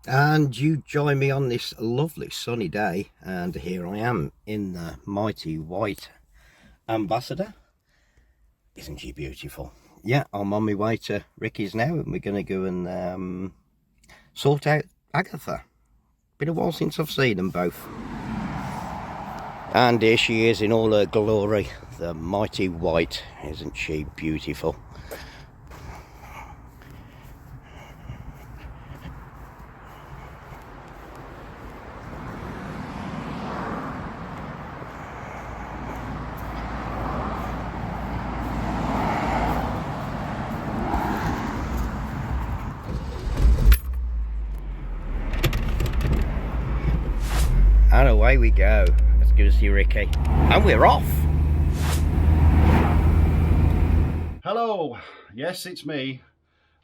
And you join me on this lovely sunny day, and here I am in the mighty white Ambassador. Isn't she beautiful? Yeah, I'm on my way to Ricky's now, and we're going to go and sort out Agatha. Been a while since I've seen them both. And here she is in all her glory, the mighty white. Isn't she beautiful? And away we go. Let's go to see Ricky. And we're off. Hello, yes, it's me.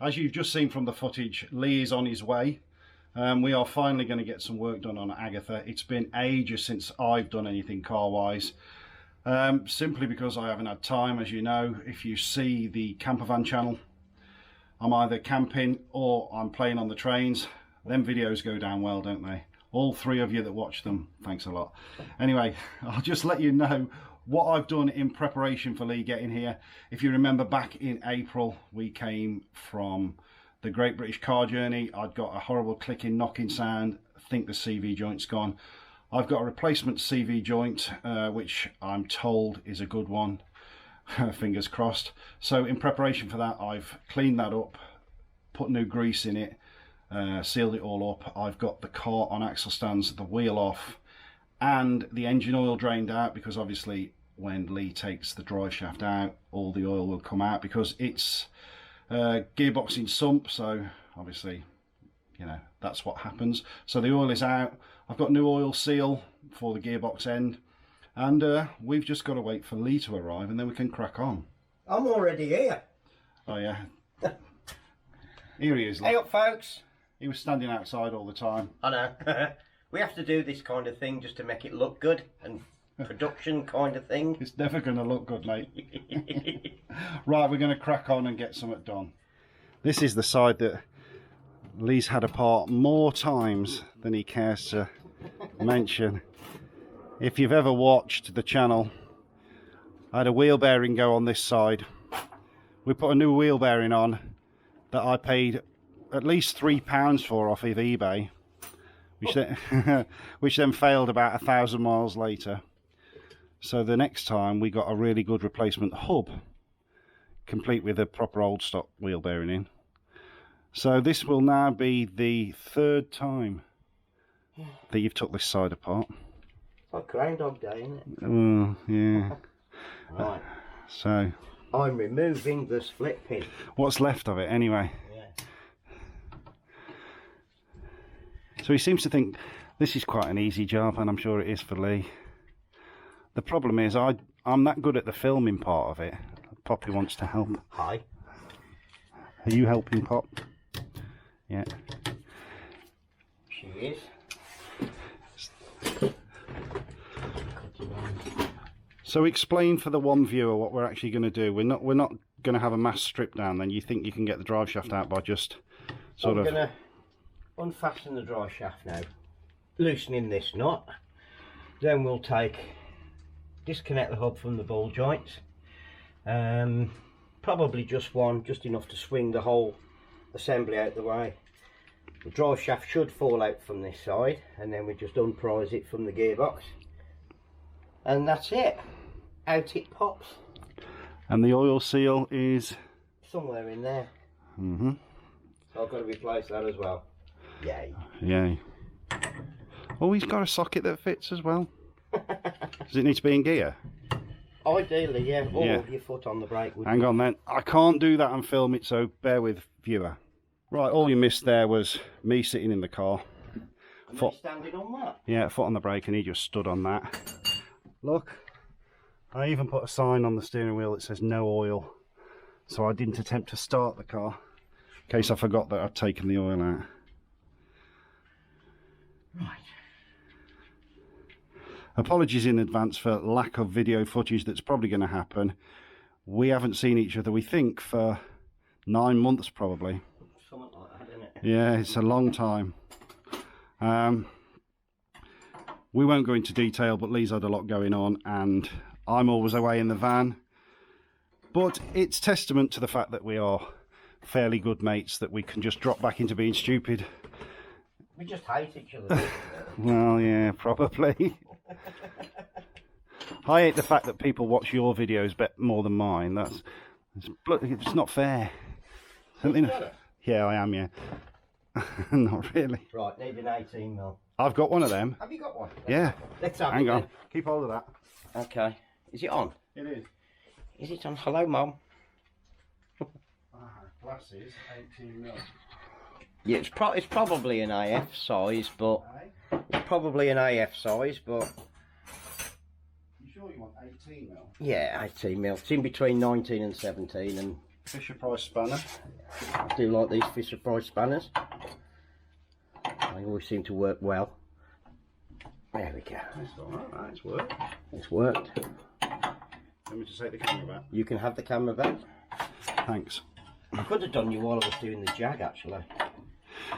As you've just seen from the footage, Lee is on his way. We are finally going to get some work done on Agatha. It's been ages since I've done anything car-wise. Simply because I haven't had time. As you know, if you see the campervan channel, I'm either camping or I'm playing on the trains. Them videos go down well, don't they? All three of you that watch them, thanks a lot. Anyway, I'll just let you know what I've done in preparation for Lee getting here. If you remember, back in April, we came from the Great British Car Journey. I'd got a horrible clicking, knocking sound. I think the CV joint's gone. I've got a replacement CV joint, which I'm told is a good one. Fingers crossed. So in preparation for that, I've cleaned that up, put new grease in it, sealed it all up. I've got the car on axle stands, the wheel off, and the engine oil drained out, because obviously when Lee takes the drive shaft out, all the oil will come out, because it's gearbox in sump, so obviously, you know, that's what happens. So the oil is out. I've got new oil seal for the gearbox end, and we've just got to wait for Lee to arrive, and then we can crack on. I'm already here. Oh yeah. Here he is. Hey up, folks. He was standing outside all the time. I know. We have to do this kind of thing just to make it look good, and production kind of thing. It's never going to look good, mate. Right, we're going to crack on and get something done. This is the side that Lee's had apart more times than he cares to mention. If you've ever watched the channel, I had a wheel bearing go on this side. We put a new wheel bearing on that I paid at least £3 for off of eBay, which then failed about 1,000 miles later. So the next time we got a really good replacement hub, complete with a proper old stock wheel bearing in. So this will now be the third time that you've took this side apart. It's like Groundhog Day, isn't it? Oh, yeah. Right. So I'm removing the split pin. what's left of it anyway? So he seems to think this is quite an easy job, and I'm sure it is for Lee. The problem is I'm that good at the filming part of it. Poppy wants to help. Hi. Are you helping, Pop? Yeah. She is. So explain for the one viewer what we're actually going to do. We're not going to have a mass strip down. Then you think you can get the drive shaft out by just sort of. I'm going to unfasten the drive shaft now, loosening this nut. Then we'll disconnect the hub from the ball joints. Probably just one, just enough to swing the whole assembly out the way. The drive shaft should fall out from this side, and then we just unprise it from the gearbox, and that's it. Out it pops. And the oil seal is somewhere in there. Mm-hmm. So I've got to replace that as well. Yay. Yay. Oh, he's got a socket that fits as well. Does it need to be in gear? Ideally, yeah. Or Yeah. your foot on the brake. Hang on then. I can't do that and film it, so bear with, viewer. Right, all you missed there was me sitting in the car. Foot standing on that? Yeah, foot on the brake, and he just stood on that. Look, I even put a sign on the steering wheel that says no oil, so I didn't attempt to start the car in case I forgot that I'd taken the oil out. Right. Apologies in advance for lack of video footage. That's probably going to happen. We haven't seen each other, we think, for 9 months probably. Something like that, isn't it? Yeah, it's a long time. We won't go into detail, but Lee's had a lot going on and I'm always away in the van. But it's testament to the fact that we are fairly good mates, that we can just drop back into being stupid. We just hate each other. Well, yeah, probably. I hate the fact that people watch your videos more than mine. It's not fair. Something. Yeah, I am. Yeah. Not really. Right, need an 18mm. I've got one of them. Have you got one? Yeah. Let's have Hang it on. then. Keep hold of that. Okay. Is it on? It is. Is it on? Hello, Mum. Glasses, 18mm. Yeah, it's probably an AF size, but it's probably an AF size, but You sure you want 18mm? yeah, 18mm. It's in between 19 and 17, and Fisher Price spanner. I do like these Fisher Price spanners. They always seem to work well. There we go. It's alright, it's worked. It's worked. Let me just take the camera back. You can have the camera back. Thanks. I could have done you while I was doing the jag, actually.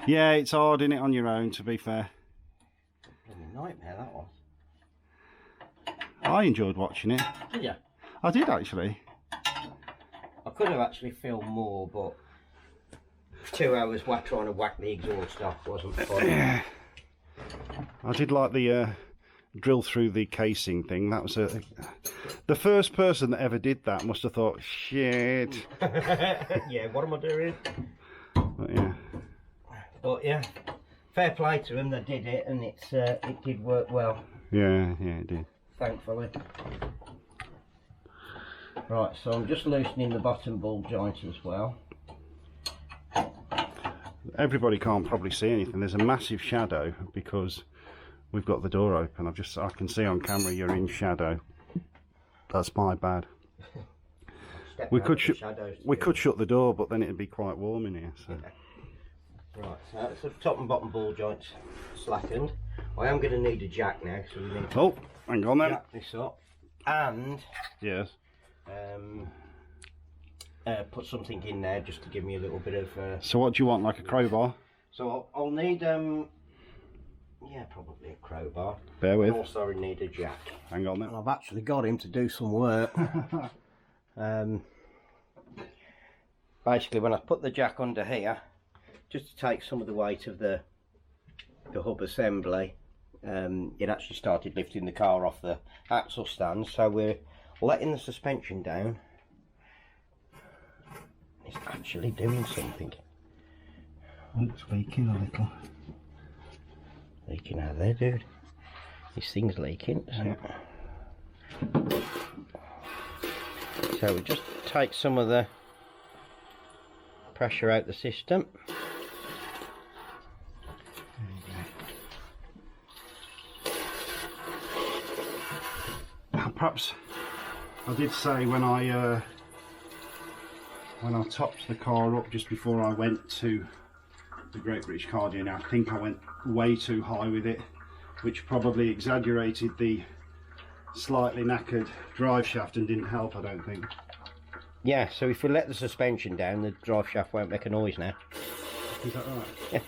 Yeah, it's hard, isn't it, on your own, to be fair. Bloody nightmare, that was. I enjoyed watching it. Did you? I did, actually. I could have actually filmed more, but 2 hours trying to whack the exhaust off wasn't fun. I did like the drill through the casing thing. That was the first person that ever did that must have thought, shit. Yeah, what am I doing? But yeah, fair play to them, they did it, and it did work well. Yeah, it did. Thankfully. Right, so I'm just loosening the bottom ball joint as well. Everybody can't probably see anything. There's a massive shadow because we've got the door open. I can see on camera you're in shadow. That's my bad. We could shut the door, but then it'd be quite warm in here. So. Yeah. Right, so that's the top and bottom ball joints slackened. I am going to need a jack now, so we need to hang on then. jack this up and yes, put something in there just to give me a little bit of. So what do you want, like a crowbar? So I'll need yeah, probably a crowbar. Bear with. Also, I need a jack. Hang on then. And I've actually got him to do some work. Basically, when I put the jack under here, just to take some of the weight of the hub assembly, it actually started lifting the car off the axle stand. So we're letting the suspension down. It's actually doing something. It's leaking a little. Leaking out there, dude. This thing's leaking, isn't it? So we just take some of the pressure out the system. Perhaps I did say when I topped the car up just before I went to the Great British Car Dealer, I think I went way too high with it, which probably exaggerated the slightly knackered drive shaft and didn't help, I don't think. Yeah, so if we let the suspension down, the drive shaft won't make a noise now. Is that right? Yeah.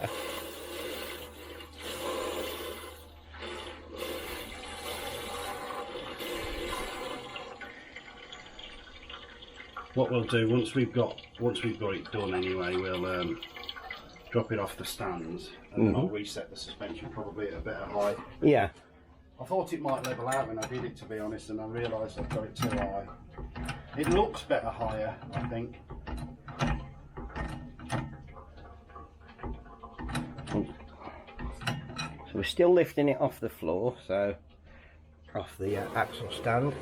What we'll do once we've got it done anyway, we'll drop it off the stands and then I'll reset the suspension probably at a better height. Yeah. I thought it might level out when I did it, to be honest, and I realised I've got it too high. It looks better higher, I think. So we're still lifting it off the floor, so off the axle stand.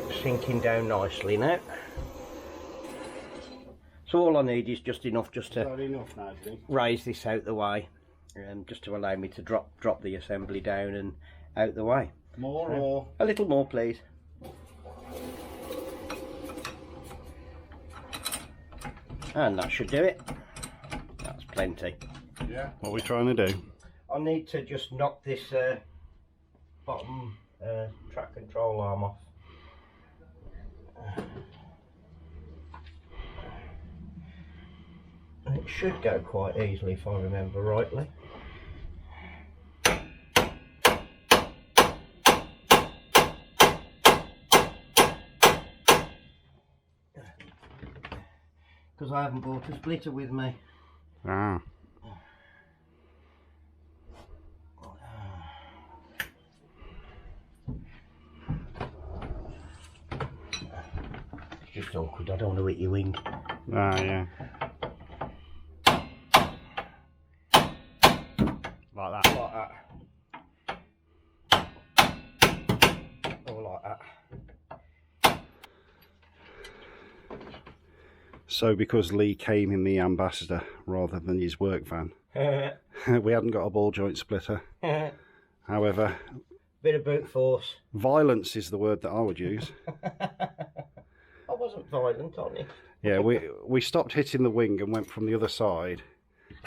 It's sinking down nicely now. So all I need is just enough just to raise this out the way, just to allow me to drop the assembly down and out the way. More or? A little more, please. And that should do it. That's plenty. Yeah. What are we trying to do? I need to just knock this bottom track control arm off. And it should go quite easily if I remember rightly. Because I haven't brought a splitter with me. Ah. It's just awkward, I don't want to hit your wing. Ah, yeah. Like that. Like that. Or like that. So because Lee came in the Ambassador rather than his work van, we hadn't got a ball joint splitter. However, bit of brute force. Violence is the word that I would use. I wasn't violent on it. Yeah, we stopped hitting the wing and went from the other side,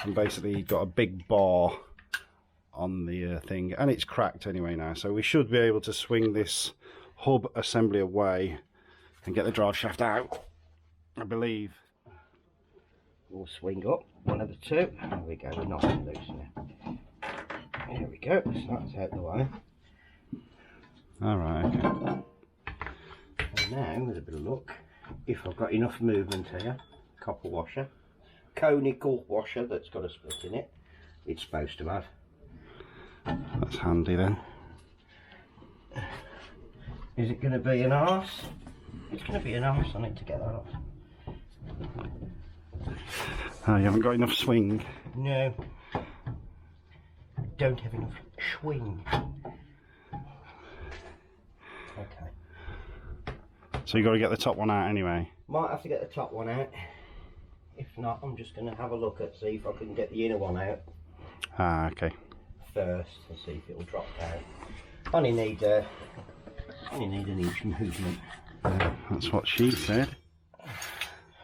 and basically got a big bar on the thing, and it's cracked anyway now, so we should be able to swing this hub assembly away and get the drive shaft out, I believe. We'll swing up one of the two. There we go, we're nice and loose now. There we go, so that's out the way. Alright, okay. And now, with a bit of luck, if I've got enough movement here, copper washer, conical washer that's got a split in it, it's supposed to have. That's handy then. Is it going to be an arse? It's going to be an arse, I need to get that off. Oh, you haven't got enough swing? No. Don't have enough swing. Okay. So you got to get the top one out anyway? Might have to get the top one out. If not, I'm just going to have a look at see if I can get the inner one out Ah, okay. first and see if it'll drop down. Only need an inch movement. That's what she said.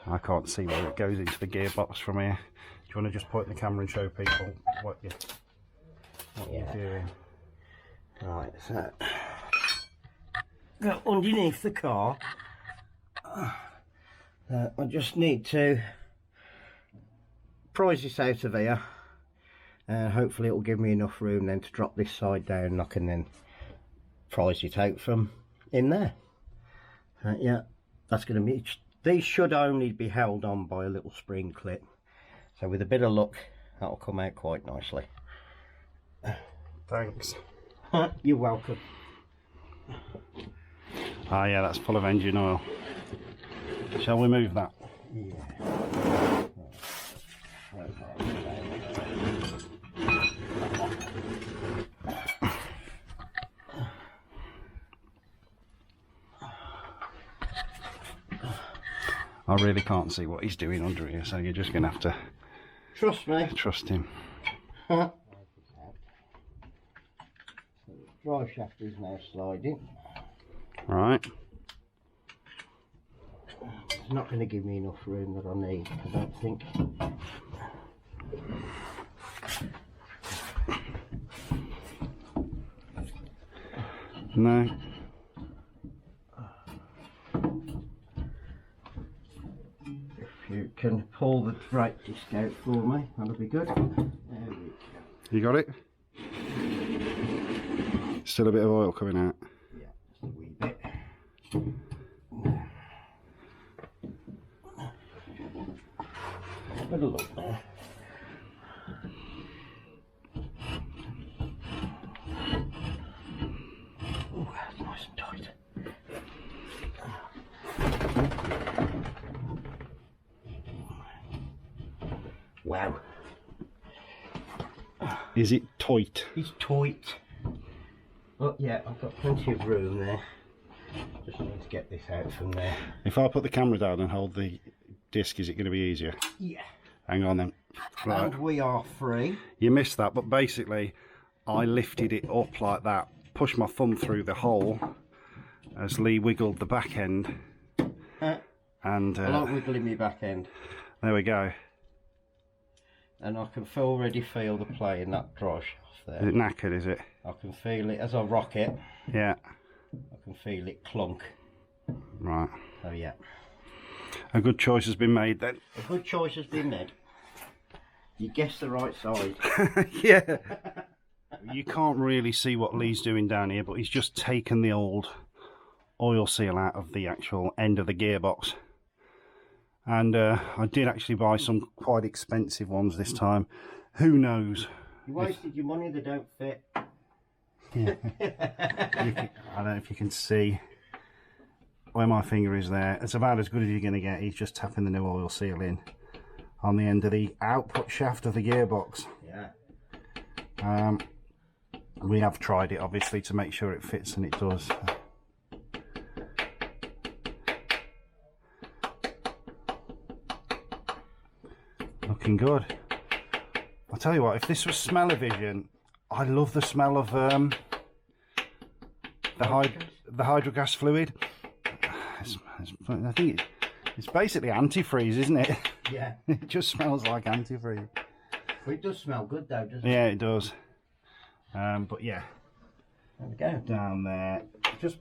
I can't see where it goes into the gearbox from here. Do you want to just point the camera and show people what you're doing? Right, so go underneath the car. I just need to prise this out of here, and hopefully it will give me enough room then to drop this side down, and I can then prise it out from in there. Yeah, that's going to be. These should only be held on by a little spring clip, so with a bit of luck that'll come out quite nicely. Thanks. You're welcome. Ah, yeah, that's full of engine oil. Shall we move that? Yeah. I really can't see what he's doing under here, so you're just going to have to Trust me. trust him. Drive shaft is now sliding. Right. It's not going to give me enough room that I need, I don't think. No. If you can pull the brake disc out for me, that'll be good. There we go. You got it? Still a bit of oil coming out. Yeah, just a wee bit. Good look there. Oh, that's nice and tight. Wow. Is it tight? It's tight. But yeah, I've got plenty of room there. Just need to get this out from there. If I put the camera down and hold the disc, is it going to be easier? Yeah. Hang on then. Right. And we are free. You missed that, but basically I lifted it up like that, pushed my thumb through the hole as Lee wiggled the back end, and I like wiggling my back end. there we go. And I can already feel the play in that drive shaft there. Is it knackered, is it? I can feel it as I rock it. Yeah. I can feel it clunk. Right. Oh yeah. A good choice has been made then. A good choice has been made. You guessed the right side. Yeah. You can't really see what Lee's doing down here, but he's just taken the old oil seal out of the actual end of the gearbox. And I did actually buy some quite expensive ones this time. Who knows? You wasted your money, they don't fit. Yeah. I don't know if you can see where my finger is there. It's about as good as you're going to get. He's just tapping the new oil seal in on the end of the output shaft of the gearbox. Yeah. We have tried it obviously to make sure it fits, and it does. Looking good. I'll tell you what, if this was smell-o-vision, I love the smell of the hydrogas fluid. I think it's basically antifreeze, isn't it? Yeah. It just smells like antifreeze. Well, it does smell good though, doesn't it? Yeah, it does. But yeah, There we go. down there, just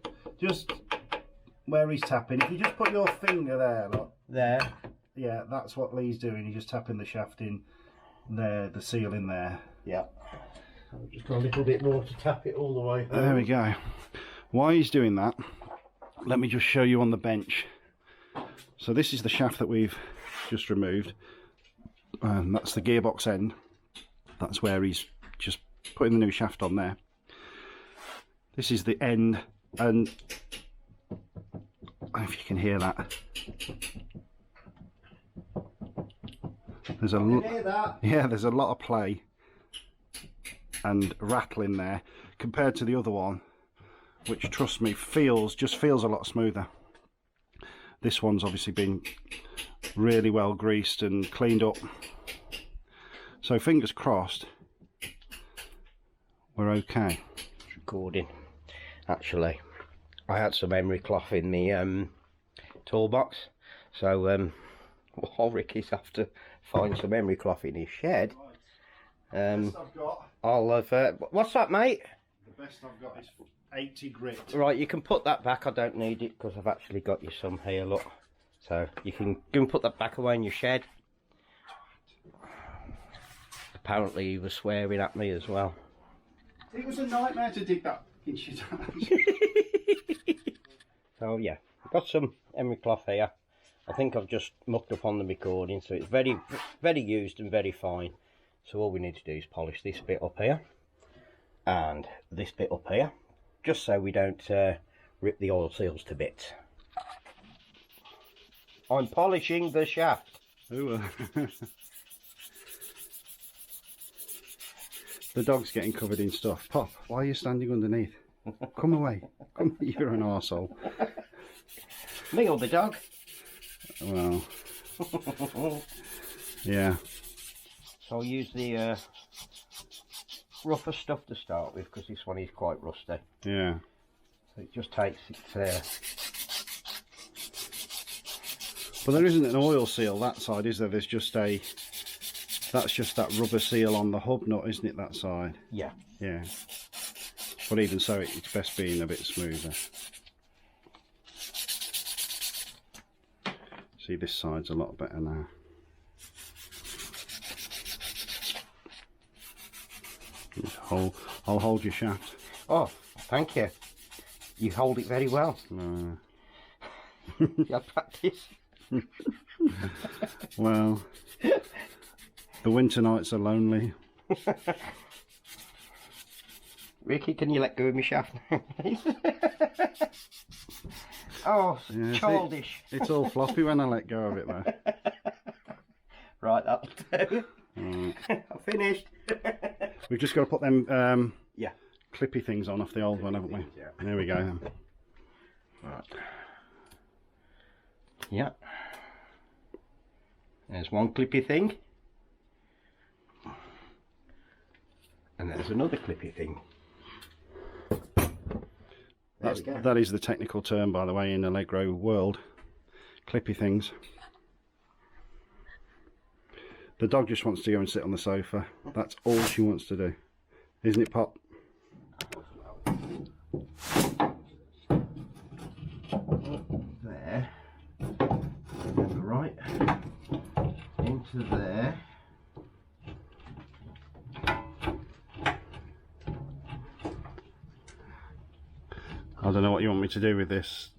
where he's tapping. If you just put your finger there, look. There. Yeah, that's what Lee's doing. He's just tapping the shaft in there, the seal in there. Yeah. I've just got a little bit more to tap it all the way home. There we go. While he's doing that, let me just show you on the bench. So this is the shaft that we've just removed, and that's the gearbox end. That's where he's just putting the new shaft on there. This is the end, and I don't know if you can hear that. There's there's a lot of play and rattling there compared to the other one, which, trust me, just feels a lot smoother. This one's obviously been really well greased and cleaned up, so fingers crossed we're okay. It's recording. Actually, I had some emery cloth in the toolbox, so while Ricky's have to find some emery cloth in his shed, Best I've got. I'll have what's that, mate? The best I've got is 80 grit. Right, you can put that back. I don't need it because I've actually got you some here, look. So you can go and put that back away in your shed. Apparently he was swearing at me as well. It was a nightmare to dig that in shit out. So yeah, I've got some emery cloth here. I think I've just mucked up on the recording, so it's very, very used and very fine. So all we need to do is polish this bit up here and this bit up here, just so we don't rip the oil seals to bits. I'm polishing the shaft. Ooh, the dog's getting covered in stuff. Pop, why are you standing underneath? Come away. Come, you're an arsehole. Me or the dog? Well, yeah. So I'll use the rougher stuff to start with, because this one is quite rusty. Yeah. So it just takes it. But there isn't an oil seal that side, is there? There's just that's just that rubber seal on the hub nut, isn't it, that side? Yeah. Yeah. But even so, it's best being a bit smoother. See, this side's a lot better now. I'll hold your shaft. Oh, thank you. You hold it very well. You had practice. Well, the winter nights are lonely. Ricky, can you let go of my shaft? Oh, Yeah, childish. It's all floppy when I let go of it, though. Right, that'll do. Right. I'm finished. We've just got to put them Yeah. clippy things on off the old one, haven't we? Yeah. There we go then. Right. Yeah. There's one clippy thing. And there's another clippy thing. That is the technical term, by the way, in Allegro world. Clippy things. The dog just wants to go and sit on the sofa. That's all she wants to do. Isn't it, Pop? There. Right. Into there. I don't know what you want me to do with this.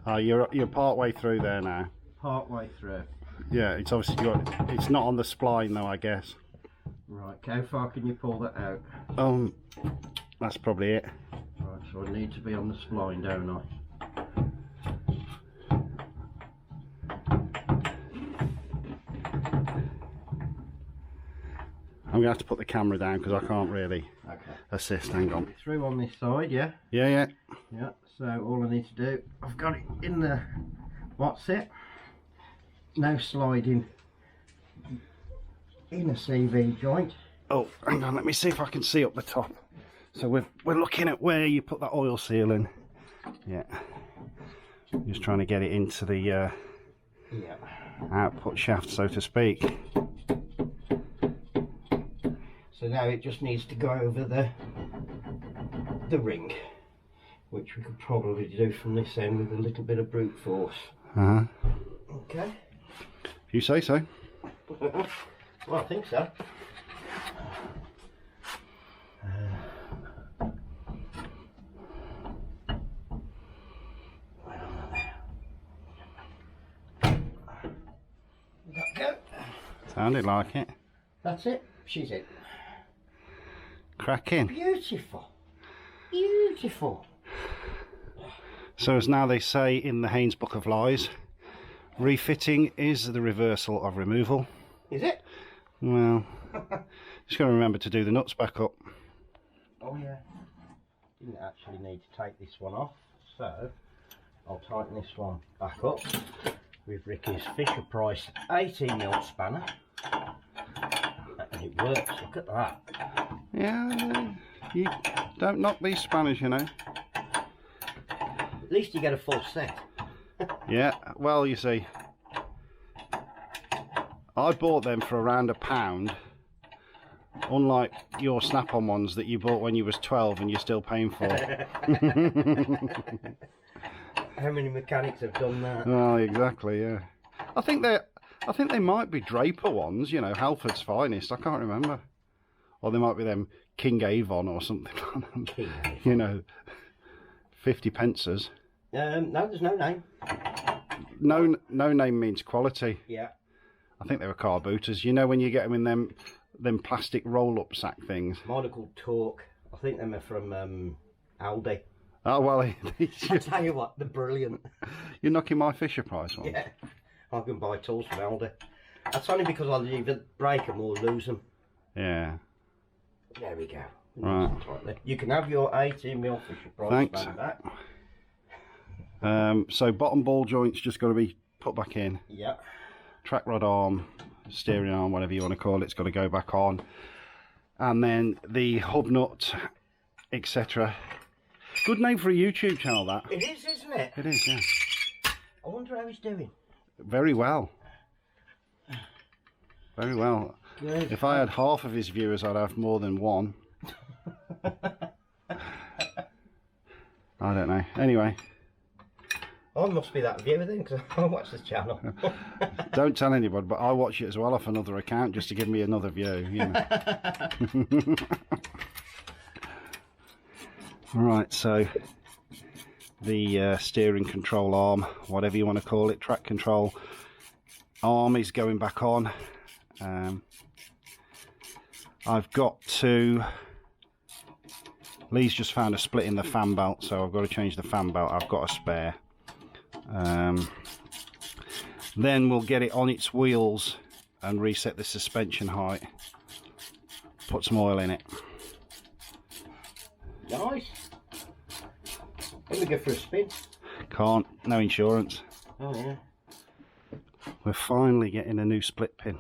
You're part way through there now. Part way through. Yeah, it's obviously it's not on the spline though, I guess. Right, how far can you pull that out? That's probably it. Right, so I need to be on the spline, don't I? I'm gonna have to put the camera down because I can't really assist. Hang on. Through on this side, yeah? Yeah. Yeah, so all I need to do, I've got it in the, what's it? No sliding in a CV joint. Oh, hang on, let me see if I can see up the top. So we're looking at where you put that oil seal in. Yeah. Just trying to get it into the output shaft, so to speak. So now it just needs to go over the ring, which we could probably do from this end with a little bit of brute force. Okay. If you say so. Well, I think so. Go. Sounded like it. That's it. She's it. Cracking. Beautiful. Beautiful. So as now they say in the Haynes Book of Lies, refitting is the reversal of removal. Is it? Well, just got to remember to do the nuts back up. Oh yeah. Didn't actually need to take this one off, so I'll tighten this one back up with Ricky's Fisher Price 18mm spanner. And it works, look at that. Yeah, you don't knock these spanners, you know. At least you get a full set. Yeah, well, you see, I bought them for around £1, unlike your snap-on ones that you bought when you was 12 and you're still paying for. How many mechanics have done that? Oh, exactly, yeah. I think they might be Draper ones, you know, Halford's finest. I can't remember, or they might be them King Avon or something. King Avon. You know, 50 pences. No, there's no name. No name means quality. Yeah. I think they were car booters. You know when you get them in them plastic roll-up sack things. Mine are called Torque. I think them are from Aldi. Oh well, I tell you what, they're brilliant. You're knocking my Fisher Price one. Yeah, I can buy tools from Aldi. That's only because I'll either break them or lose them. Yeah. There we go. Right. You can have your 18mm Fisher Price. Thanks. Back. So bottom ball joint's just got to be put back in. Yeah. Track rod arm, steering arm, whatever you want to call it, it's got to go back on. And then the hub nut, etc. Good name for a YouTube channel, that. It is, isn't it? It is, yeah. I wonder how he's doing. Very well. Very well. Good. If I had half of his viewers, I'd have more than one. I don't know. Anyway. I must be that viewer then, because I watch this channel. Don't tell anybody, but I watch it as well off another account just to give me another view, you know. Right, so the steering control arm, whatever you want to call it, track control arm is going back on. I've got to... Lee's just found a split in the fan belt, so I've got to change the fan belt. I've got a spare. Then we'll get it on its wheels and reset the suspension height. Put some oil in it. Nice. Let me go for a spin. Can't, no insurance. Oh yeah. We're finally getting a new split pin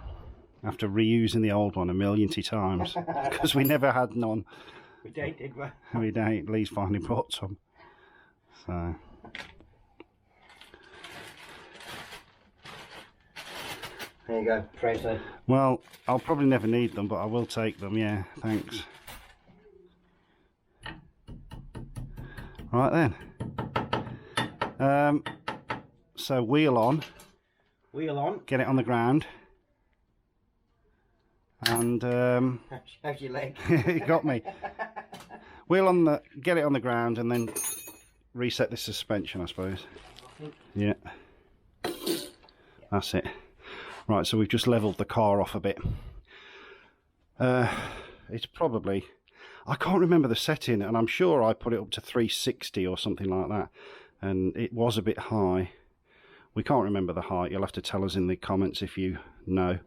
after reusing the old one a millionty times because we never had none. We did we? We don't. Lee's finally brought some. So. There you go, Fraser. Well, I'll probably never need them, but I will take them. Yeah, thanks. Right then. So wheel on. Wheel on. Get it on the ground. And How's your leg? it got me. We'll get it on the ground and then reset this suspension, I suppose. Yeah. That's it. Right, so we've just levelled the car off a bit. It's probably... I can't remember the setting, and I'm sure I put it up to 360 or something like that. And it was a bit high. We can't remember the height. You'll have to tell us in the comments if you know.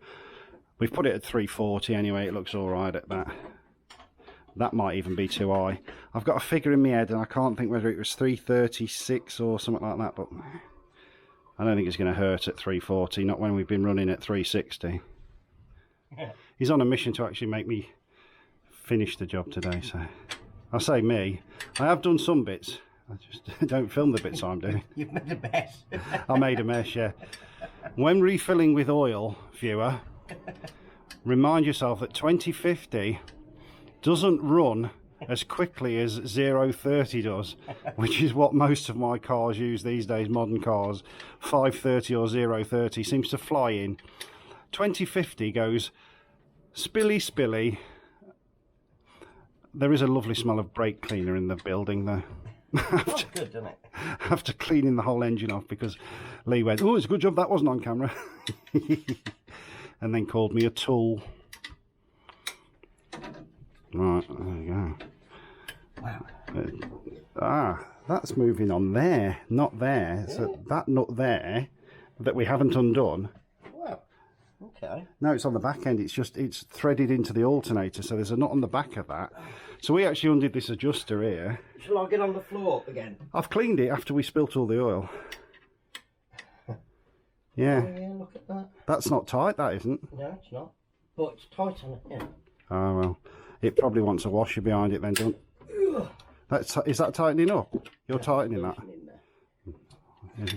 We've put it at 340 anyway. It looks all right at that. That might even be too high. I've got a figure in my head, and I can't think whether it was 336 or something like that, but I don't think it's going to hurt at 340, not when we've been running at 360. He's on a mission to actually make me finish the job today, so I say me. I have done some bits. I just don't film the bits I'm doing. You've made a mess. I made a mess, yeah. When refilling with oil, viewer, remind yourself that 2050 doesn't run as quickly as 030 does, which is what most of my cars use these days, modern cars. 530 or 030 seems to fly in. 2050 goes spilly. There is a lovely smell of brake cleaner in the building though. That's good, doesn't it? After cleaning the whole engine off, because Lee went, oh, it's a good job that wasn't on camera. And then called me a tool. Right, there you go. Wow. That's moving on there, not there. Yeah. So that nut there that we haven't undone. Wow. Okay. No, it's on the back end. It's threaded into the alternator, so there's a nut on the back of that. So we actually undid this adjuster here. Shall I get on the floor again? I've cleaned it after we spilt all the oil. Yeah. Oh, yeah, look at that. That's not tight, that isn't. No, it's not. But it's tight on it, yeah. Oh, well. It probably wants a washer behind it then, don't it? Is that tightening up? You're tightening that? In there.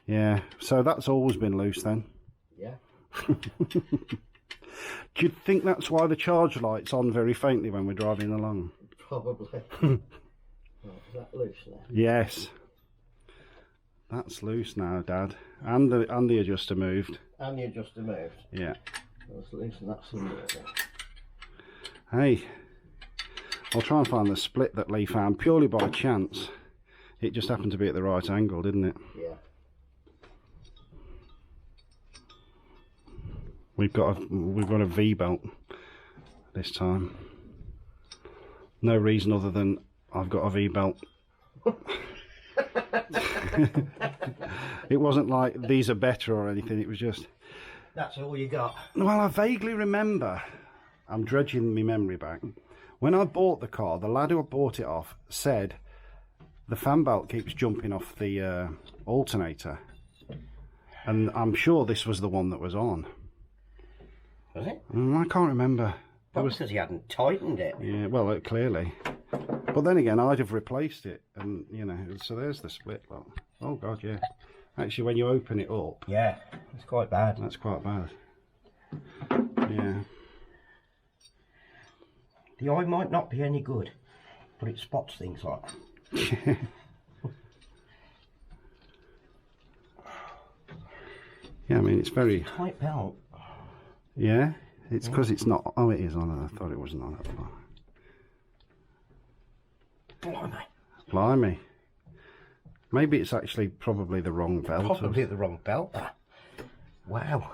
Yeah. So that's always been loose then? Yeah. Do you think that's why the charge light's on very faintly when we're driving along? Probably. Right, is that loose now? Yes. That's loose now, Dad. And the adjuster moved. And the adjuster moved. Yeah. Let's loosen that some more then. Hey, I'll try and find the split that Lee found purely by chance. It just happened to be at the right angle, didn't it? Yeah. We've got a V-belt this time. No reason other than I've got a V-belt. It wasn't like these are better or anything, it was just... That's all you got? Well, I vaguely remember, I'm dredging my memory back, when I bought the car, the lad who I bought it off said the fan belt keeps jumping off the alternator. And I'm sure this was the one that was on. Was it? I can't remember. Probably because he hadn't tightened it. Yeah, well, clearly. But then again, I'd have replaced it, and you know, so there's the split. Well, oh god, yeah. Actually, when you open it up, yeah, it's quite bad. That's quite bad. Yeah. The eye might not be any good, but it spots things like that. Yeah, I mean, it's very tight belt. Yeah, it's because it's not. Oh, it is on it. I thought it wasn't on it. Blimey. Blimey. Maybe it's actually probably the wrong belt. Probably the wrong belt. Wow.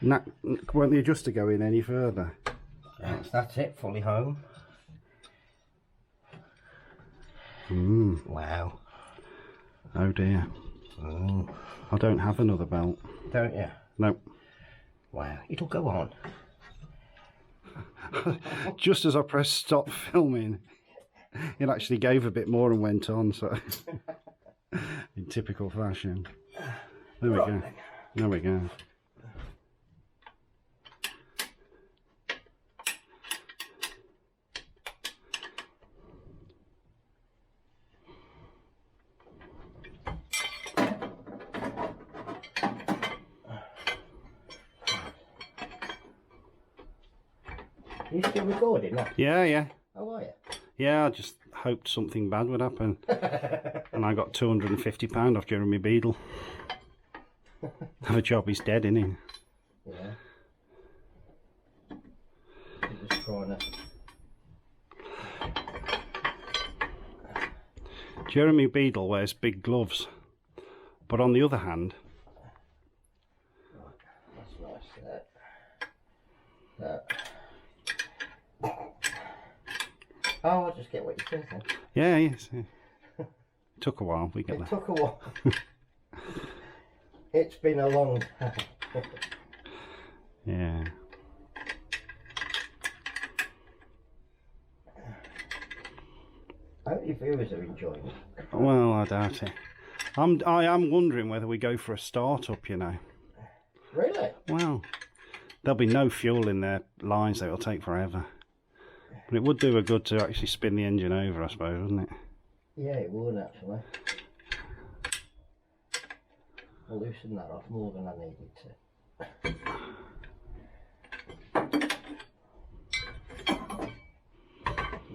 Won't the adjuster go in any further? That's it, fully home. Wow. Oh dear. I don't have another belt. Don't you? Nope. Wow, it'll go on. Just as I pressed stop filming, it actually gave a bit more and went on, so in typical fashion. There we go. There we go. Are you still recording that? Yeah. How are you? Yeah, I just hoped something bad would happen. And I got £250 off Jeremy Beadle. The job is dead, isn't he? Yeah. I'm just trying to... Jeremy Beadle wears big gloves, but on the other hand, that's nice. That. Oh, I'll just get what you said then. Yeah, yes. Yeah. Took a while. We get there. It took a while. It's been a long time. Yeah. I hope your viewers are enjoying it. Well, I doubt it. I am wondering whether we go for a start-up, you know. Really? Well, there'll be no fuel in their lines, so it'll take forever. But it would do a good to actually spin the engine over, I suppose, wouldn't it? Yeah, it would actually. I'll loosen that off more than I needed to.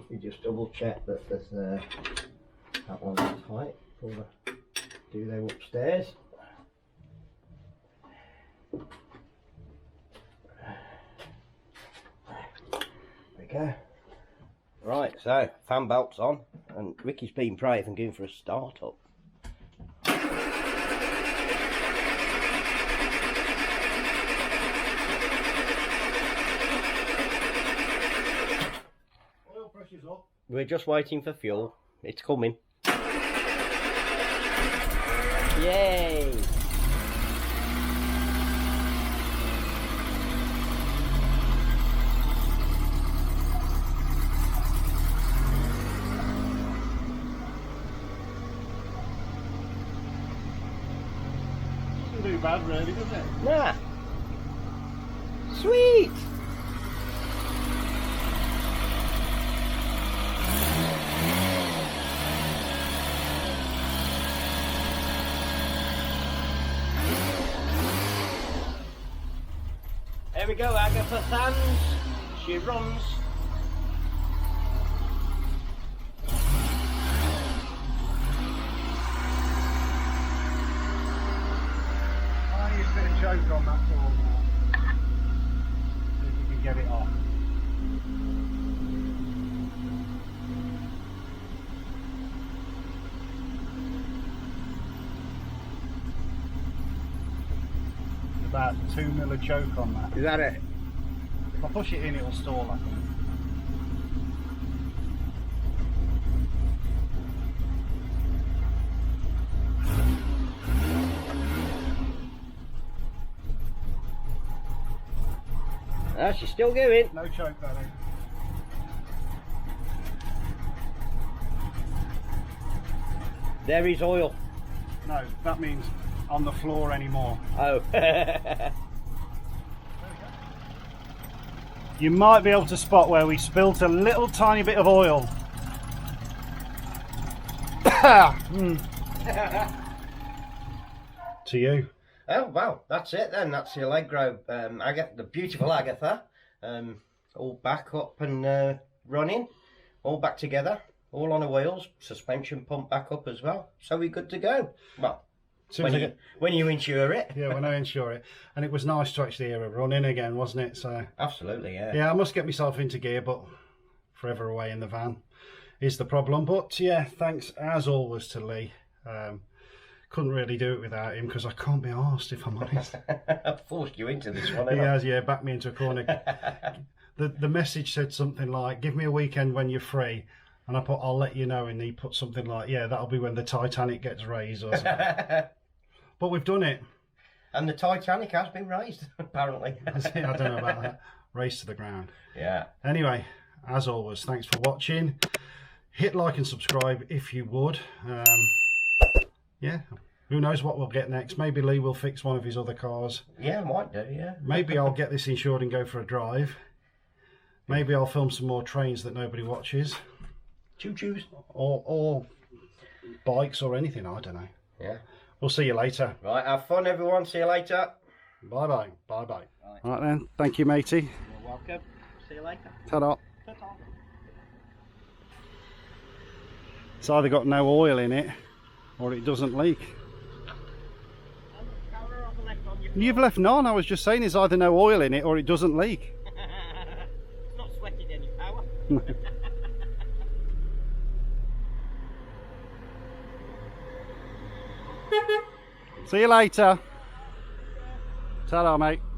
You just double check that there's that one's tight before I do them upstairs. There we go. Right, so fan belt's on, and Ricky's been brave and going for a start up. Oil pressure's up. We're just waiting for fuel. It's coming. Yay! Doesn't do bad, really, does it? Nah. Sweet! There we go, Agatha stands. She runs. I use a bit of choke on that tool now. See if we can get it off. About 2 mil of choke on that. Is that it? If I push it in, it'll stall, I think. Ah, she's still going. No choke, Danny. There is oil. No, that means on the floor anymore. Oh. You might be able to spot where we spilt a little tiny bit of oil. To you. Oh, well, that's it then. That's the Allegro, Agatha, the beautiful Agatha. All back up and running. All back together. All on the wheels. Suspension pump back up as well. So we're good to go. Well, when you insure it. Yeah, when I insure it. And it was nice to actually hear her running again, wasn't it? So Absolutely, yeah. yeah, I must get myself into gear, but forever away in the van is the problem. But yeah, thanks as always to Lee. Couldn't really do it without him because I can't be arsed, if I'm honest. I've forced you into this one. He haven't I? has, yeah, backed me into a corner. The message said something like, give me a weekend when you're free. And I put, I'll let you know. And he put something like, yeah, that'll be when the Titanic gets raised or something. But we've done it. And the Titanic has been raised, apparently. I don't know about that. Race to the ground. Yeah. Anyway, as always, thanks for watching. Hit like and subscribe if you would. Yeah, who knows what we'll get next. Maybe Lee will fix one of his other cars. Yeah, might do, yeah. Maybe I'll get this insured and go for a drive. Maybe I'll film some more trains that nobody watches. Choo-choos. Or bikes or anything, I don't know. Yeah. We'll see you later. Right, have fun everyone. See you later. Bye-bye. Bye-bye. Right then, thank you, matey. You're welcome. See you later. Ta-da. Ta-ta. It's either got no oil in it or it doesn't leak. You've left none. I was just saying there's either no oil in it or it doesn't leak. It's not sweating any power. See you later. Ta-da, mate.